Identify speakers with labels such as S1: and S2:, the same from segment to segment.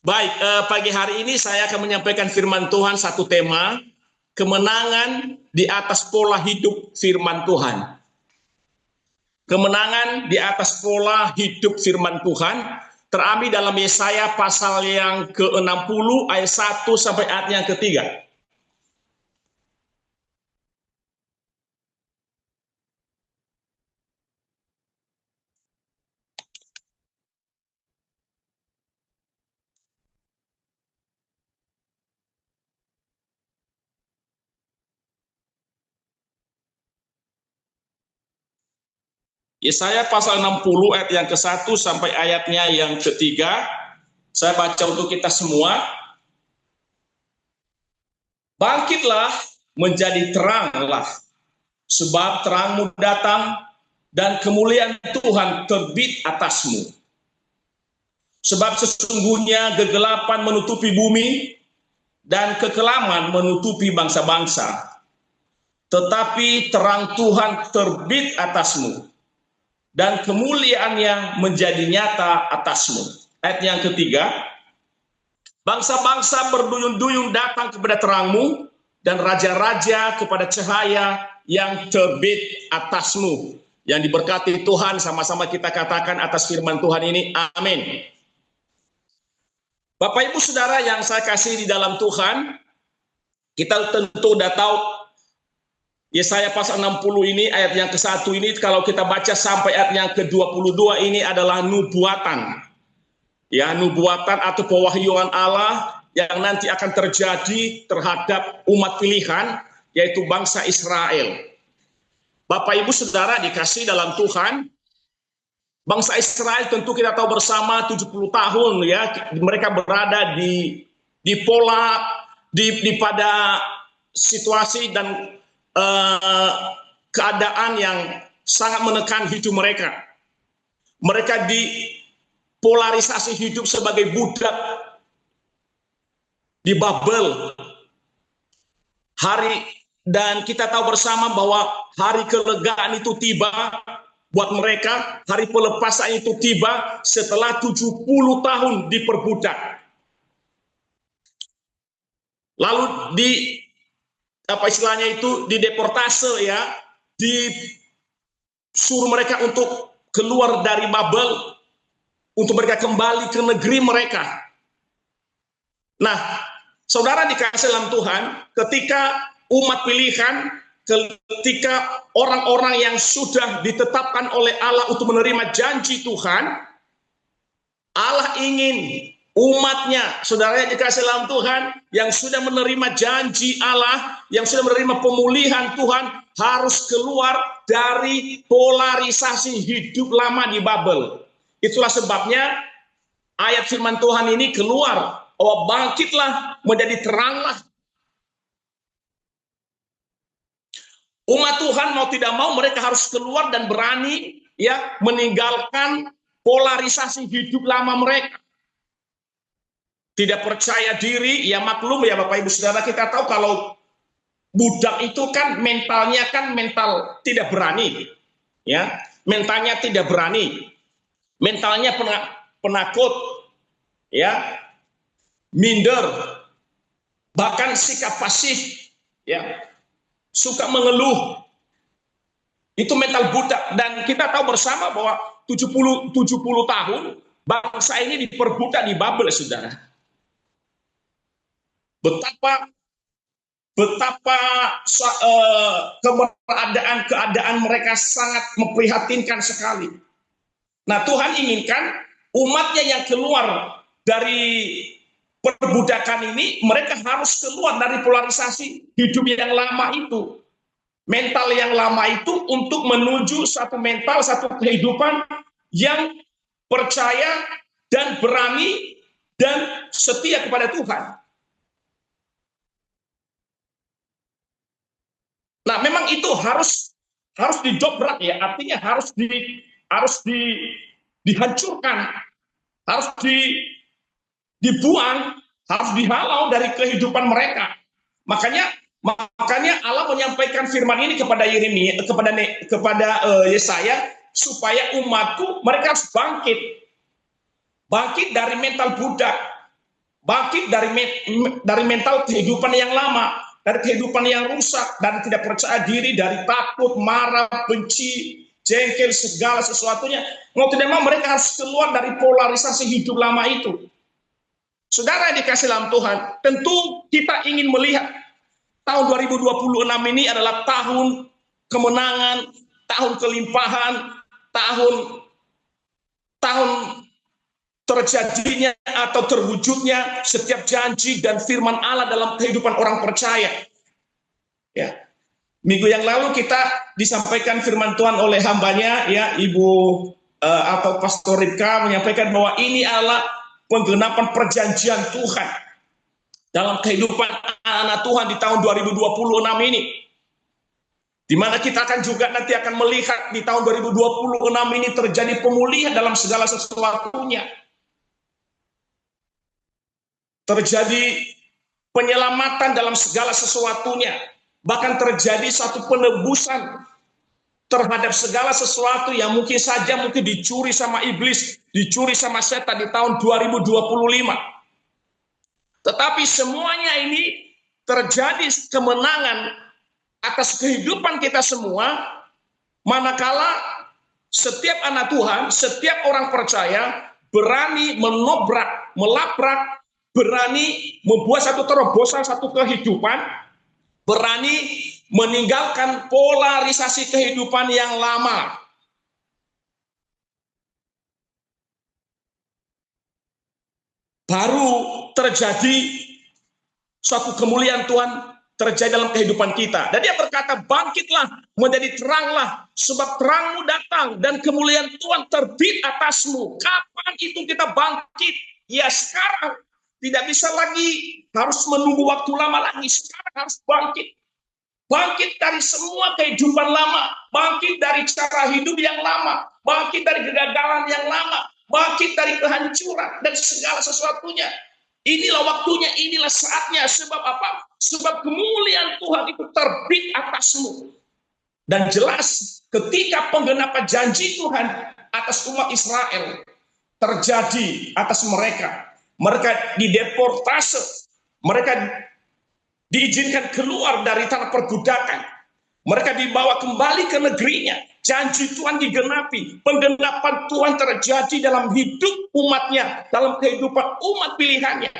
S1: Baik, pagi hari ini saya akan menyampaikan firman Tuhan, satu tema, kemenangan di atas pola hidup firman Tuhan. Kemenangan di atas pola hidup firman Tuhan terambil dalam Yesaya pasal yang ke-60 ayat 1 sampai ayat yang ketiga. Yesaya pasal 60 ayat yang ke-1 sampai ayatnya yang ketiga. Saya baca untuk kita semua. Bangkitlah, menjadi teranglah, sebab terangmu datang dan kemuliaan Tuhan terbit atasmu. Sebab sesungguhnya kegelapan menutupi bumi dan kekelaman menutupi bangsa-bangsa. Tetapi terang Tuhan terbit atasmu dan kemuliaannya menjadi nyata atasmu. Ayat yang ketiga, bangsa-bangsa berduyun-duyun datang kepada terangmu, dan raja-raja kepada cahaya yang terbit atasmu. Yang diberkati Tuhan, sama-sama kita katakan atas firman Tuhan ini, amin. Bapak Ibu Saudara yang saya kasih di dalam Tuhan, kita tentu udah tahu Yesaya pasal 60 ini, ayat yang ke-1 ini, kalau kita baca sampai ayat yang ke-22 ini adalah nubuatan. Ya, nubuatan atau pewahyuan Allah yang nanti akan terjadi terhadap umat pilihan, yaitu bangsa Israel. Bapak Ibu Saudara dikasih dalam Tuhan, bangsa Israel tentu kita tahu bersama 70 tahun ya, mereka berada di pola, pada situasi dan keadaan yang sangat menekan hidup mereka. Mereka dipolarisasi hidup sebagai budak di Babel. Dan kita tahu bersama bahwa hari kelegaan itu tiba buat mereka, hari pelepasan itu tiba setelah 70 tahun diperbudak. Lalu dideportase ya, disuruh mereka untuk keluar dari Babel, untuk mereka kembali ke negeri mereka. Nah, saudara dikasih dalam Tuhan, ketika umat pilihan, ketika orang-orang yang sudah ditetapkan oleh Allah untuk menerima janji Tuhan, Allah ingin umatnya, saudaranya dikasih dalam Tuhan, yang sudah menerima janji Allah, yang sudah menerima pemulihan Tuhan, harus keluar dari polarisasi hidup lama di Babel. Itulah sebabnya ayat firman Tuhan ini keluar, oh bangkitlah, menjadi teranglah. Umat Tuhan mau tidak mau mereka harus keluar dan berani ya meninggalkan polarisasi hidup lama mereka. Tidak percaya diri, ya maklum ya Bapak Ibu Saudara, kita tahu kalau budak itu kan mentalnya kan mental tidak berani. Ya, mentalnya tidak berani. Mentalnya penakut. Ya. Minder. Bahkan sikap pasif, ya. Suka mengeluh. Itu mental budak, dan kita tahu bersama bahwa 70 tahun bangsa ini diperbudak di Babel, Saudara. Betapa keadaan mereka sangat memprihatinkan sekali. Nah, Tuhan inginkan umatnya yang keluar dari perbudakan ini, mereka harus keluar dari polarisasi hidup yang lama itu. Mental yang lama itu untuk menuju satu mental, satu kehidupan yang percaya dan berani dan setia kepada Tuhan. Nah, memang itu harus didobrak ya, artinya harus dihancurkan, harus dibuang, harus dihalau dari kehidupan mereka. Makanya Allah menyampaikan firman ini kepada Yeremia, kepada Yesaya, supaya umatku mereka harus bangkit dari mental budak, bangkit dari mental kehidupan yang lama, dari kehidupan yang rusak, dan tidak percaya diri, dari takut, marah, benci, jengkel, segala sesuatunya. Mau tidak mau mereka harus keluar dari polarisasi hidup lama itu. Saudara yang dikasih dalam Tuhan, tentu kita ingin melihat tahun 2026 ini adalah tahun kemenangan, tahun kelimpahan, tahun terjadinya atau terwujudnya setiap janji dan firman Allah dalam kehidupan orang percaya. Ya. Minggu yang lalu kita disampaikan firman Tuhan oleh hambanya, ya, Ibu atau Pastor Ripka menyampaikan bahwa ini adalah penggenapan perjanjian Tuhan dalam kehidupan anak Tuhan di tahun 2026 ini. Di mana kita akan juga nanti akan melihat di tahun 2026 ini terjadi pemulihan dalam segala sesuatunya. Terjadi penyelamatan dalam segala sesuatunya, bahkan terjadi satu penebusan terhadap segala sesuatu yang mungkin dicuri sama iblis, dicuri sama setan di tahun 2025. Tetapi semuanya ini terjadi kemenangan atas kehidupan kita semua, manakala setiap anak Tuhan, setiap orang percaya berani menobrak, melabrak, berani membuat satu terobosan, satu kehidupan, berani meninggalkan polarisasi kehidupan yang lama. Baru terjadi suatu kemuliaan Tuhan terjadi dalam kehidupan kita. Dan dia berkata, bangkitlah, menjadi teranglah, sebab terangmu datang dan kemuliaan Tuhan terbit atasmu. Kapan itu kita bangkit? Ya sekarang. Tidak bisa lagi harus menunggu waktu lama lagi. Sekarang harus bangkit. Bangkit dari semua kehidupan lama. Bangkit dari cara hidup yang lama. Bangkit dari kegagalan yang lama. Bangkit dari kehancuran dan segala sesuatunya. Inilah waktunya, inilah saatnya. Sebab apa? Sebab kemuliaan Tuhan itu terbit atasmu. Dan jelas ketika penggenapan janji Tuhan atas umat Israel terjadi atas mereka. Mereka dideportase, mereka diizinkan keluar dari tanah perbudakan, mereka dibawa kembali ke negerinya, janji Tuhan digenapi, penggenapan Tuhan terjadi dalam hidup umatnya, dalam kehidupan umat pilihannya.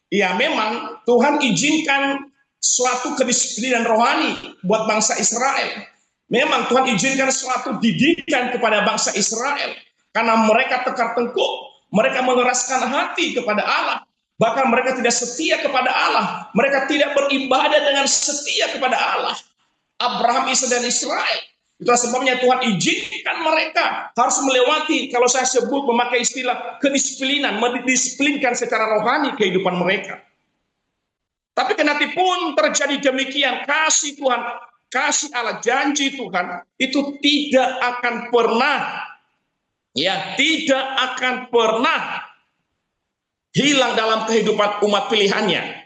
S1: Ya memang Tuhan izinkan suatu kedisiplinan rohani buat bangsa Israel. Memang Tuhan izinkan suatu didikan kepada bangsa Israel, karena mereka tekar tengkuk. Mereka mengeraskan hati kepada Allah. Bahkan mereka tidak setia kepada Allah. Mereka tidak beribadah dengan setia kepada Allah. Abraham, Ishak, dan Israel. Itulah sebabnya Tuhan izinkan mereka harus melewati, kalau saya sebut memakai istilah kedisiplinan, mendisiplinkan secara rohani kehidupan mereka. Tapi kendati pun terjadi demikian, kasih Tuhan, kasih Allah, janji Tuhan, itu tidak akan pernah, tidak akan pernah hilang dalam kehidupan umat pilihannya.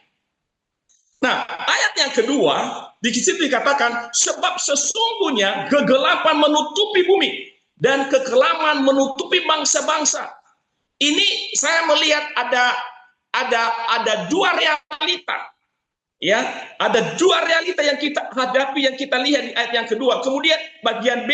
S1: Nah, ayat yang kedua, di situ dikatakan, sebab sesungguhnya kegelapan menutupi bumi dan kekelaman menutupi bangsa-bangsa. Ini saya melihat ada dua realita. Ya, ada dua realita yang kita hadapi, yang kita lihat di ayat yang kedua. Kemudian bagian B,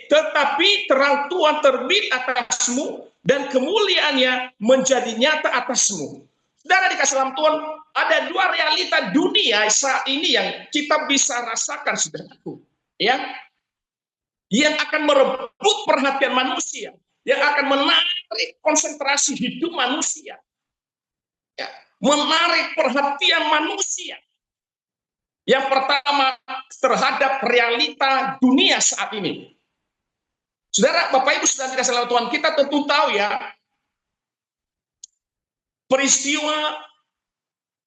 S1: tetapi terang Tuhan terbit atasmu dan kemuliaannya menjadi nyata atasmu. Saudara dikasih dalam Tuhan, ada dua realita dunia saat ini yang kita bisa rasakan, saudaraku. Ya, yang akan merebut perhatian manusia, yang akan menarik konsentrasi hidup manusia, ya, menarik perhatian manusia. Yang pertama, terhadap realita dunia saat ini. Saudara, Bapak Ibu sudah dikasih oleh Tuhan, kita tentu tahu ya, peristiwa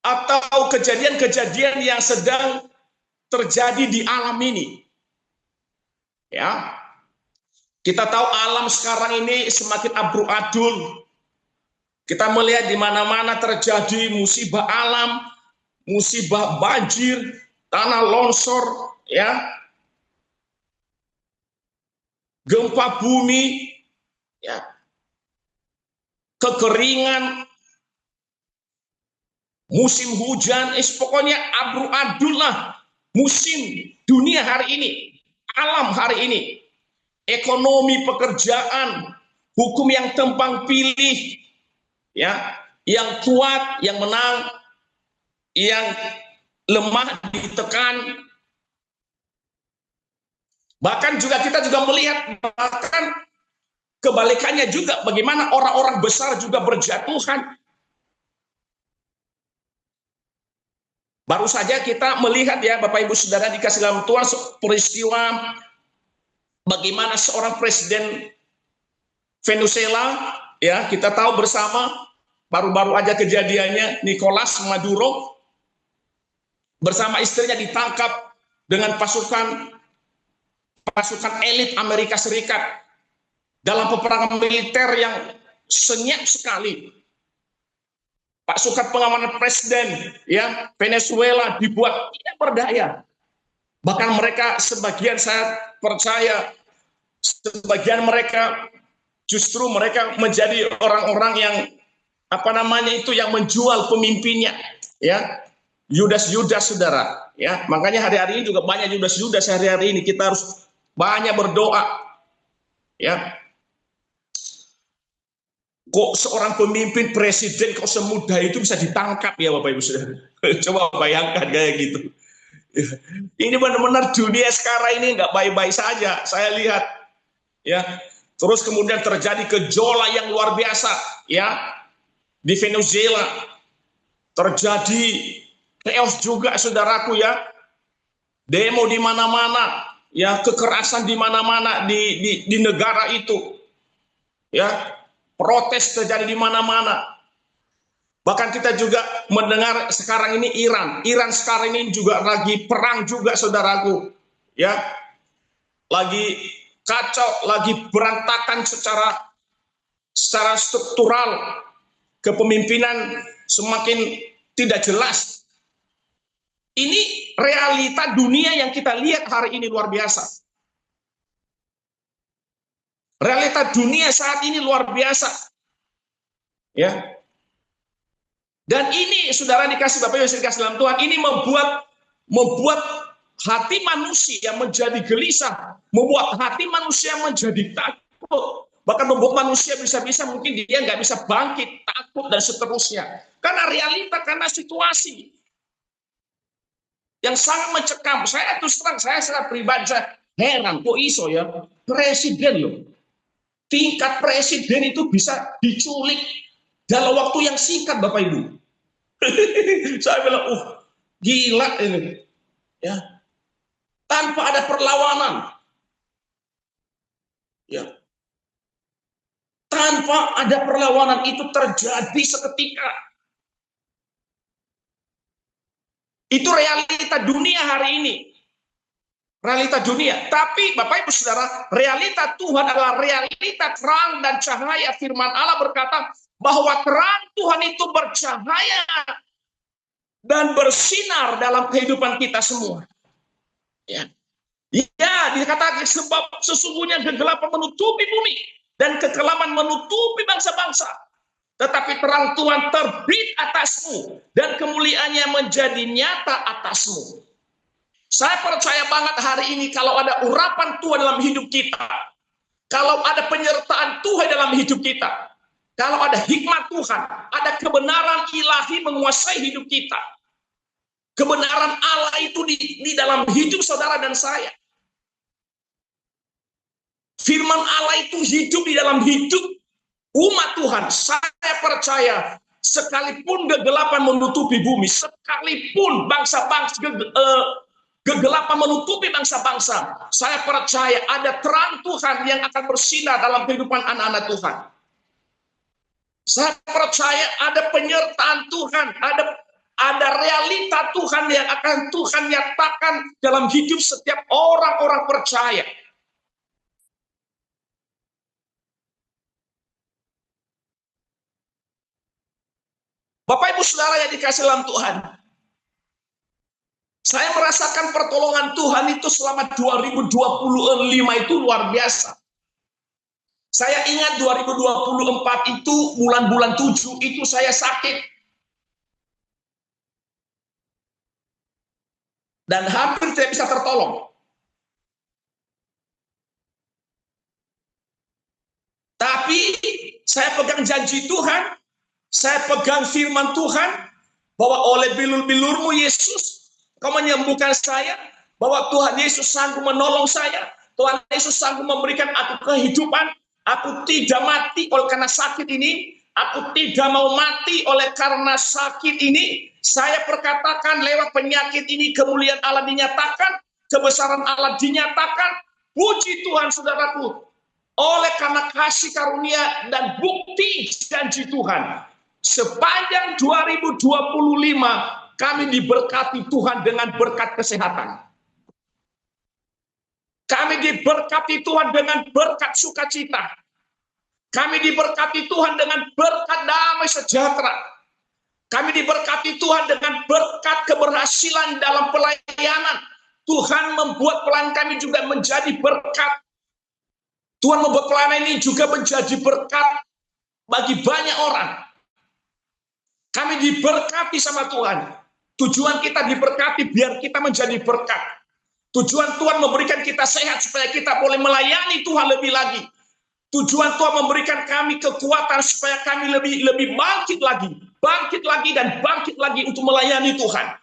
S1: atau kejadian-kejadian yang sedang terjadi di alam ini. Ya, kita tahu alam sekarang ini semakin amburadul. Kita melihat di mana-mana terjadi musibah alam, musibah banjir, tanah longsor, ya, gempa bumi, ya, kekeringan, musim hujan, pokoknya abru-adul lah musim dunia hari ini, alam hari ini, ekonomi, pekerjaan, hukum yang tumpang pilih, ya, yang kuat, yang menang, yang lemah ditekan. Bahkan juga kita juga melihat bahkan kebalikannya juga, bagaimana orang-orang besar juga berjatuhan. Baru saja kita melihat ya Bapak Ibu Saudara dikasih dalam Tuhan peristiwa bagaimana seorang presiden Venezuela, ya kita tahu bersama, baru-baru aja kejadiannya, Nicolas Maduro bersama istrinya ditangkap dengan pasukan elit Amerika Serikat dalam peperangan militer yang senyap sekali. Pasukan pengamanan presiden ya Venezuela dibuat tidak berdaya. Bahkan mereka sebagian, saya percaya sebagian mereka justru mereka menjadi orang-orang yang yang menjual pemimpinnya, ya. Yudas-Yudas, saudara, ya. Makanya hari-hari ini juga banyak Yudas-Yudas hari-hari ini. Kita harus banyak berdoa, ya. Kok seorang pemimpin presiden kok semudah itu bisa ditangkap ya Bapak Ibu Saudara? Coba bayangkan kayak gitu. Ini benar-benar dunia sekarang ini nggak baik-baik saja. Saya lihat, ya. Terus kemudian terjadi gejolak yang luar biasa, ya, di Venezuela. Terjadi chaos juga, saudaraku, ya. Demo di mana-mana, ya, kekerasan di mana-mana di negara itu, ya. Protes terjadi di mana-mana. Bahkan kita juga mendengar sekarang ini Iran sekarang ini juga lagi perang juga, saudaraku, ya. Lagi kacau, lagi berantakan secara struktural, kepemimpinan semakin tidak jelas. Ini realita dunia yang kita lihat hari ini luar biasa. Realita dunia saat ini luar biasa, ya. Dan ini, saudara dikasih Bapak Ibu dikasih dalam Tuhan, ini membuat hati manusia menjadi gelisah, membuat hati manusia menjadi takut, bahkan membuat manusia bisa-bisa mungkin dia nggak bisa bangkit, takut dan seterusnya. Karena realita, karena situasi yang sangat mencekam. Saya terus terang, saya secara pribadi saya heran, kok iso ya presiden loh. Tingkat presiden itu bisa diculik dalam waktu yang singkat, Bapak Ibu. Saya bilang, gila ini, ya, tanpa ada perlawanan, ya, tanpa ada perlawanan itu terjadi seketika. Itu realita dunia hari ini. Realita dunia. Tapi Bapak Ibu Saudara, realita Tuhan adalah realita terang dan cahaya. Firman Allah berkata bahwa terang Tuhan itu bercahaya dan bersinar dalam kehidupan kita semua. Ya, dikatakan sebab sesungguhnya kegelapan menutupi bumi dan kekelaman menutupi bangsa-bangsa. Tetapi terang Tuhan terbit atasmu dan kemuliaannya menjadi nyata atasmu. Saya percaya banget hari ini kalau ada urapan Tuhan dalam hidup kita, kalau ada penyertaan Tuhan dalam hidup kita, kalau ada hikmat Tuhan, ada kebenaran ilahi menguasai hidup kita. Kebenaran Allah itu di dalam hidup saudara dan saya. Firman Allah itu hidup di dalam hidup umat Tuhan. Saya percaya sekalipun kegelapan menutupi bumi, sekalipun bangsa-bangsa kegelapan menutupi bangsa-bangsa, saya percaya ada terang Tuhan yang akan bersinar dalam kehidupan anak-anak Tuhan. Saya percaya ada penyertaan Tuhan, ada realita Tuhan yang akan Tuhan nyatakan dalam hidup setiap orang-orang percaya. Bapak Ibu Saudara yang dikasih dalam Tuhan, saya merasakan pertolongan Tuhan itu selama 2025 itu luar biasa. Saya ingat 2024 itu bulan-bulan 7 itu saya sakit. dan hampir tidak bisa tertolong. Tapi saya pegang janji Tuhan, saya pegang firman Tuhan, bahwa oleh bilur-bilurmu Yesus, kau menyembuhkan saya, bahwa Tuhan Yesus sanggup menolong saya, Tuhan Yesus sanggup memberikan aku kehidupan, aku tidak mati oleh karena sakit ini, aku tidak mau mati oleh karena sakit ini. Saya perkatakan lewat penyakit ini kemuliaan Allah dinyatakan, kebesaran Allah dinyatakan. Puji Tuhan saudaraku, oleh karena kasih karunia dan bukti janji Tuhan, sepanjang 2025 kami diberkati Tuhan dengan berkat kesehatan. Kami diberkati Tuhan dengan berkat sukacita. Kami diberkati Tuhan dengan berkat damai sejahtera. Kami diberkati Tuhan dengan berkat keberhasilan dalam pelayanan. Tuhan membuat pelayanan kami juga menjadi berkat. Tuhan membuat pelayanan ini juga menjadi berkat bagi banyak orang. Kami diberkati sama Tuhan. Tujuan kita diberkati biar kita menjadi berkat. Tujuan Tuhan memberikan kita sehat supaya kita boleh melayani Tuhan lebih lagi. Tujuan Tuhan memberikan kami kekuatan supaya kami lebih bangkit lagi dan bangkit lagi untuk melayani Tuhan.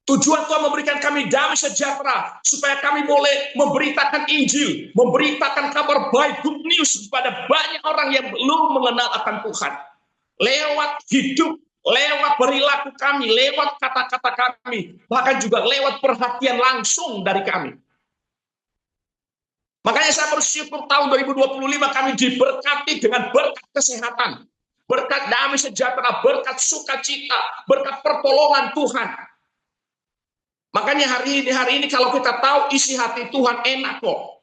S1: Tujuan Tuhan memberikan kami damai sejahtera supaya kami boleh memberitakan Injil, memberitakan kabar baik, good news kepada banyak orang yang belum mengenal akan Tuhan. Lewat hidup, lewat perilaku kami, lewat kata-kata kami, bahkan juga lewat perhatian langsung dari kami. Makanya saya bersyukur tahun 2025 kami diberkati dengan berkat kesehatan, berkat damai sejahtera, berkat sukacita, berkat pertolongan Tuhan. Makanya hari ini kalau kita tahu isi hati Tuhan enak kok.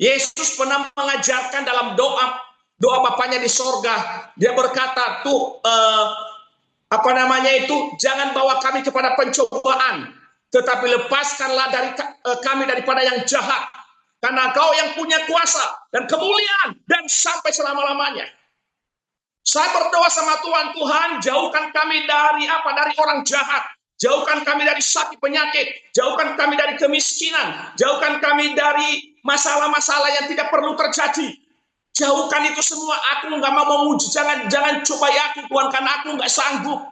S1: Yesus pernah mengajarkan dalam doa Bapanya di sorga, dia berkata jangan bawa kami kepada pencobaan, tetapi lepaskanlah kami daripada yang jahat, karena Kau yang punya kuasa dan kemuliaan dan sampai selama-lamanya. Saya berdoa sama Tuhan, jauhkan kami dari orang jahat. Jauhkan kami dari sakit penyakit, jauhkan kami dari kemiskinan, jauhkan kami dari masalah-masalah yang tidak perlu terjadi. Jauhkan itu semua. Aku nggak mau memuji, jangan coba yakin Tuhan, karena aku nggak sanggup.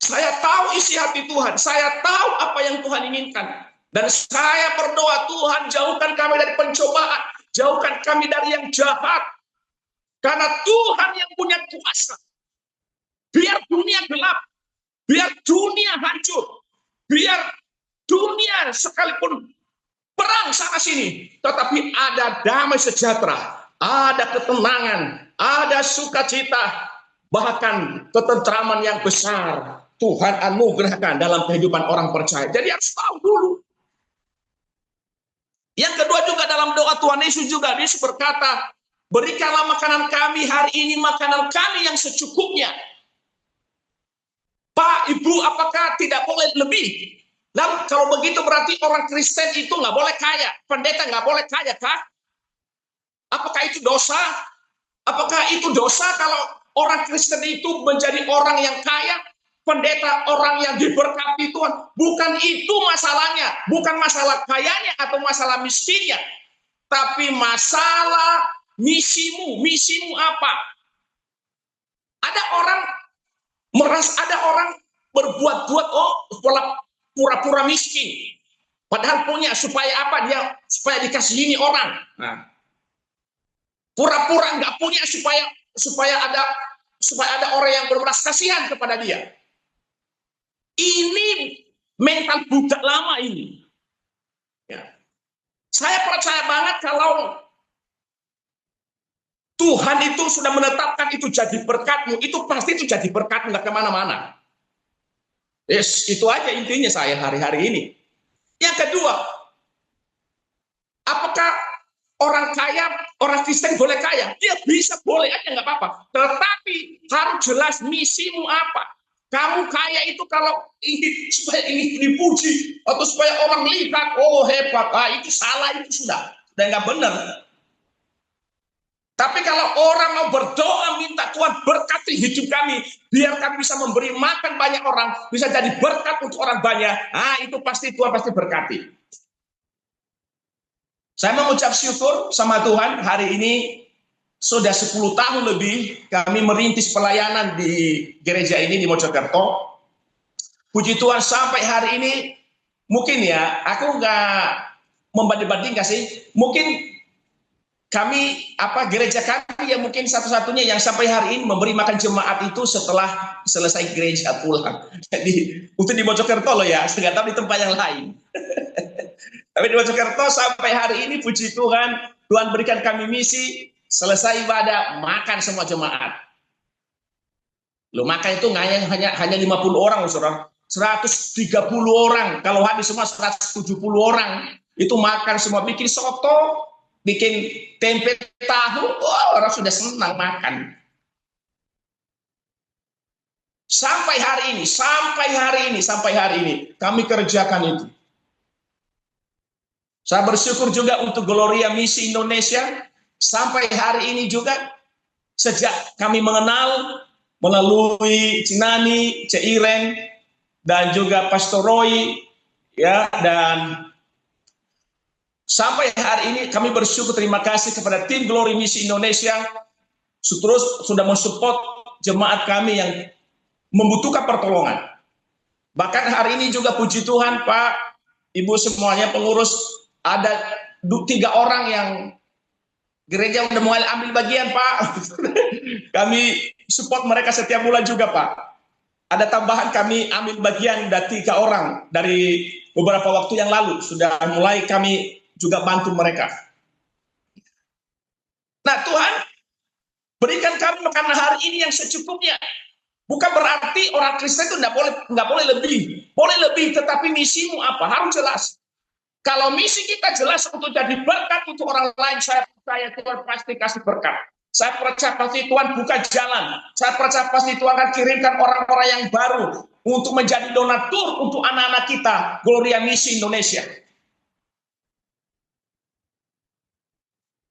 S1: Saya tahu isi hati Tuhan, saya tahu apa yang Tuhan inginkan, dan saya berdoa, Tuhan jauhkan kami dari pencobaan, jauhkan kami dari yang jahat, karena Tuhan yang punya kuasa. Biar dunia gelap, biar dunia hancur, biar dunia sekalipun perang sana sini, tetapi ada damai sejahtera, ada ketenangan, ada sukacita, bahkan ketentraman yang besar Tuhan anugerahkan dalam kehidupan orang percaya. Jadi harus tahu dulu. Yang kedua juga dalam doa Tuhan Yesus juga, Yesus berkata, berikanlah makanan kami hari ini, makanan kami yang secukupnya. Pak, Ibu, apakah tidak boleh lebih? Lalu kalau begitu berarti orang Kristen itu nggak boleh kaya, pendeta nggak boleh kaya, kah? Apakah itu dosa? Apakah itu dosa kalau orang Kristen itu menjadi orang yang kaya, pendeta orang yang diberkati Tuhan? Bukan itu masalahnya, bukan masalah kayanya atau masalah miskinnya, tapi masalah misimu apa? Ada orang berbuat-buat, pura-pura miskin, padahal punya, supaya apa? Supaya dikasihi orang. Nah, pura-pura nggak punya supaya ada orang yang berbelas kasihan kepada dia. Ini mental budak lama ini. Ya. Saya percaya banget kalau Tuhan itu sudah menetapkan itu jadi berkatmu, itu pasti itu jadi berkatmu, nggak kemana-mana. Yes, itu aja intinya saya hari-hari ini. Yang kedua, apakah orang kaya, orang Kristen boleh kaya? Dia bisa, boleh aja, nggak apa-apa. Tetapi harus jelas misimu apa. Kamu kaya itu kalau supaya ini dipuji, atau supaya orang lihat, oh hebat, itu salah, itu sudah nggak benar. Tapi kalau orang mau berdoa minta Tuhan berkati hidup kami, biar kami bisa memberi makan banyak orang, bisa jadi berkat untuk orang banyak, itu pasti Tuhan pasti berkati. Saya mengucap syukur sama Tuhan, hari ini sudah 10 tahun lebih kami merintis pelayanan di gereja ini di Mojokerto. Puji Tuhan sampai hari ini, mungkin ya, aku nggak membanding-bandingkan sih, mungkin kami, gereja kami yang mungkin satu-satunya yang sampai hari ini memberi makan jemaat itu setelah selesai gereja pulang. Jadi, untuk di Mojokerto loh ya, nggak tahu di tempat yang lain. Tapi di Mojokerto sampai hari ini, puji Tuhan, Tuhan berikan kami misi, selesai ibadah, makan semua jemaat. Loh, makan itu hanya 50 orang, saudara. 130 orang, kalau habis semua 170 orang, itu makan semua, bikin soto, bikin tempe tahu, orang sudah senang makan. Sampai hari ini, kami kerjakan itu. Saya bersyukur juga untuk Gloria Misi Indonesia, sampai hari ini juga, sejak kami mengenal, melalui Cinani, Ceiren, dan juga Pastor Roy, ya, dan sampai hari ini kami bersyukur, terima kasih kepada tim Glory Misi Indonesia terus sudah mensupport jemaat kami yang membutuhkan pertolongan. Bahkan hari ini juga puji Tuhan Pak, Ibu semuanya pengurus, ada 3 orang yang gereja udah mulai ambil bagian Pak. Kami support mereka setiap bulan juga Pak. Ada tambahan kami ambil bagian dari 3 orang dari beberapa waktu yang lalu, sudah mulai kami juga bantu mereka. Nah Tuhan, berikan kami makanan hari ini yang secukupnya. Bukan berarti orang Kristen itu nggak boleh lebih. Boleh lebih, tetapi misimu apa? Harus jelas. Kalau misi kita jelas untuk jadi berkat untuk orang lain, saya percaya Tuhan pasti kasih berkat. Saya percaya pasti Tuhan buka jalan. Saya percaya pasti Tuhan akan kirimkan orang-orang yang baru untuk menjadi donatur untuk anak-anak kita, Gloria Misi Indonesia.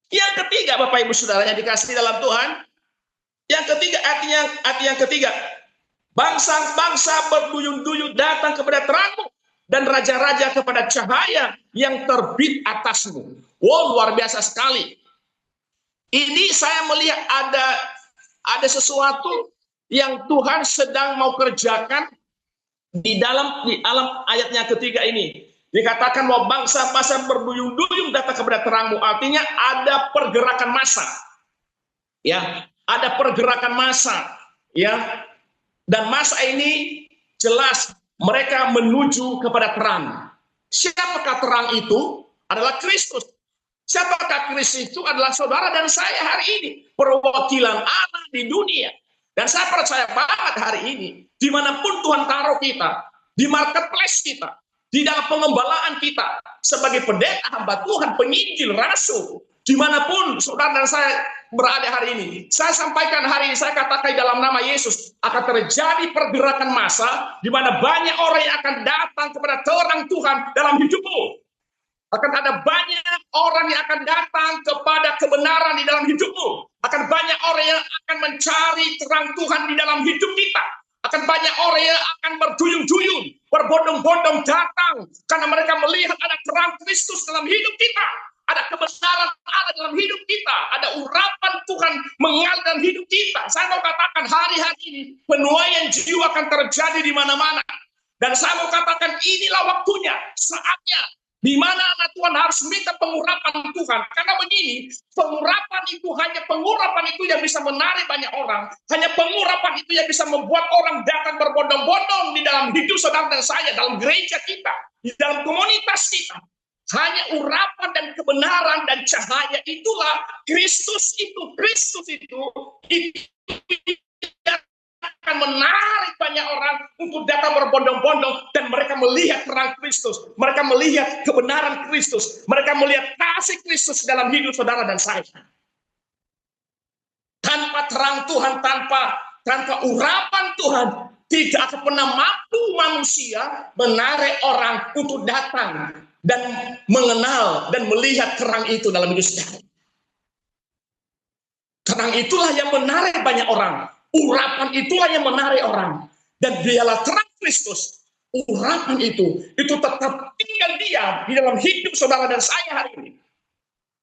S1: Yang ketiga, Bapak Ibu Saudara yang dikasihi dalam Tuhan, yang ketiga, arti yang ketiga, bangsa-bangsa berduyun-duyun datang kepada terangmu, dan raja-raja kepada cahaya yang terbit atasmu. Wow, luar biasa sekali. Ini saya melihat ada sesuatu yang Tuhan sedang mau kerjakan di dalam ayatnya ketiga ini. Dikatakan bahwa bangsa-bangsa berduyun-duyun datang kepada terangmu, artinya ada pergerakan massa, ya, ada pergerakan massa, ya, dan massa ini jelas mereka menuju kepada terang. Siapakah terang itu? Adalah Kristus. Siapakah Kristus itu? Adalah saudara dan saya hari ini, perwakilan Allah di dunia. Dan saya percaya banget hari ini, dimanapun Tuhan taruh kita, di marketplace kita, di dalam pengembalaan kita sebagai pendeta hamba Tuhan, penginjil, rasul, dimanapun saudara dan saya berada hari ini, saya sampaikan hari ini, saya katakan dalam nama Yesus akan terjadi pergerakan massa di mana banyak orang yang akan datang kepada terang Tuhan dalam hidupmu. Akan ada banyak orang yang akan datang kepada kebenaran di dalam hidupmu. Akan banyak orang yang akan mencari terang Tuhan di dalam hidup kita. Akan banyak orang yang akan berduyun-duyun, berbondong-bondong datang karena mereka melihat ada terang Kristus dalam hidup kita, ada kebesaran Allah dalam hidup kita, ada urapan Tuhan mengalir dalam hidup kita. Saya mau katakan hari-hari ini penuaian jiwa akan terjadi di mana-mana, dan saya mau katakan inilah waktunya, saatnya di mana anak Tuhan harus minta pengurapan Tuhan. Karena begini, pengurapan itu yang bisa menarik banyak orang. Hanya pengurapan itu yang bisa membuat orang datang berbondong-bondong di dalam hidup saudara dan saya, dalam gereja kita, di dalam komunitas kita. Hanya urapan dan kebenaran dan cahaya itulah Kristus itu akan menarik banyak orang untuk datang berbondong-bondong, dan mereka melihat terang Kristus, mereka melihat kebenaran Kristus, mereka melihat kasih Kristus dalam hidup saudara dan saya. Tanpa terang Tuhan, tanpa urapan Tuhan, tidak akan pernah mampu manusia menarik orang untuk datang dan mengenal dan melihat terang itu dalam hidup saudara. Terang itulah yang menarik banyak orang. Urapan itulah yang menarik orang. Dan dialah terang Kristus. Urapan itu tetap tinggal diam di dalam hidup saudara dan saya hari ini.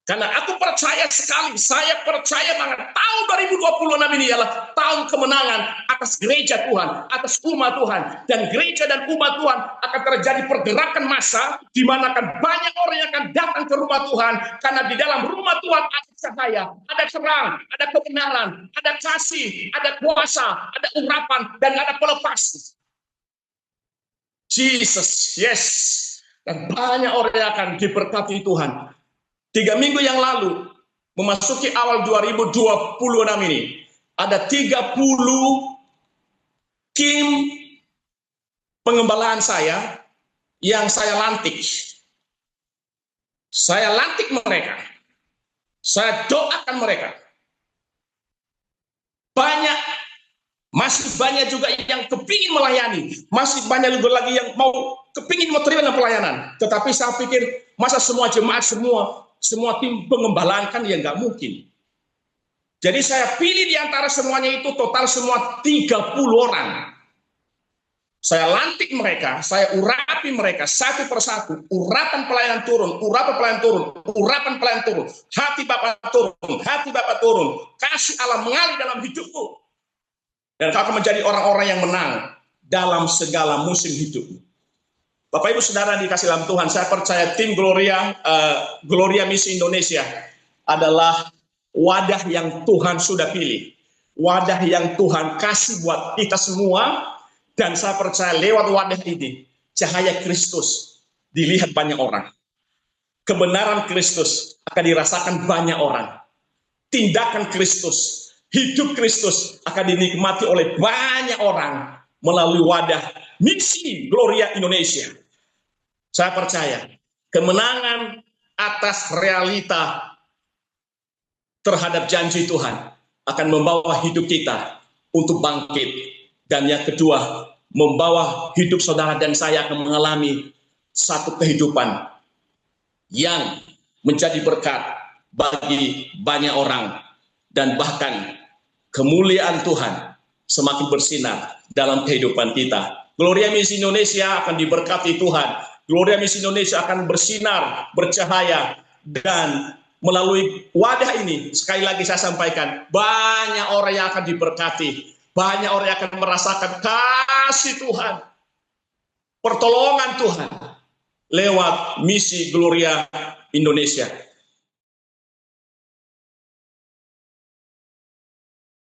S1: Karena aku percaya sekali, saya percaya banget tahun 2026 ini adalah tahun kemenangan atas gereja Tuhan, atas umat Tuhan. Dan gereja dan umat Tuhan akan terjadi pergerakan massa, di mana akan banyak orang yang akan datang ke rumah Tuhan. Karena di dalam rumah Tuhan ada cahaya, ada terang, ada kebenaran, ada kasih, ada kuasa, ada urapan, dan ada pelepasan. Jesus, yes. Dan banyak orang yang akan diberkati Tuhan. 3 minggu yang lalu, memasuki awal 2026 ini, ada 30 tim pengembalaan saya yang saya lantik. Saya lantik mereka. Saya doakan mereka. Masih banyak juga yang kepingin melayani. Masih banyak juga lagi yang kepingin mau terima dalam pelayanan. Tetapi saya pikir, masa semua jemaat, semua tim pengembalaan kan ya nggak mungkin. Jadi saya pilih di antara semuanya itu total semua 30 orang. Saya lantik mereka, saya urapi mereka satu persatu. Urapan pelayanan turun, urapan pelayanan turun, urapan pelayanan turun. Hati Bapa turun, kasih Allah mengalir dalam hidupmu. Dan kau akan menjadi orang-orang yang menang dalam segala musim hidupmu. Bapak Ibu Saudara dikasih dalam Tuhan, saya percaya tim Gloria Misi Indonesia adalah wadah yang Tuhan sudah pilih. Wadah yang Tuhan kasih buat kita semua. Dan saya percaya lewat wadah ini, cahaya Kristus dilihat banyak orang. Kebenaran Kristus akan dirasakan banyak orang. Tindakan Kristus, hidup Kristus akan dinikmati oleh banyak orang melalui wadah Misi Gloria Indonesia. Saya percaya kemenangan atas realita terhadap janji Tuhan akan membawa hidup kita untuk bangkit. Dan yang kedua, membawa hidup saudara dan saya akan mengalami satu kehidupan yang menjadi berkat bagi banyak orang. Dan bahkan kemuliaan Tuhan semakin bersinar dalam kehidupan kita. Gloria Misi Indonesia akan diberkati Tuhan. Gloria Misi Indonesia akan bersinar, bercahaya, dan melalui wadah ini, sekali lagi saya sampaikan, banyak orang yang akan diberkati, banyak orang yang akan merasakan kasih Tuhan, pertolongan Tuhan, lewat Misi Gloria Indonesia.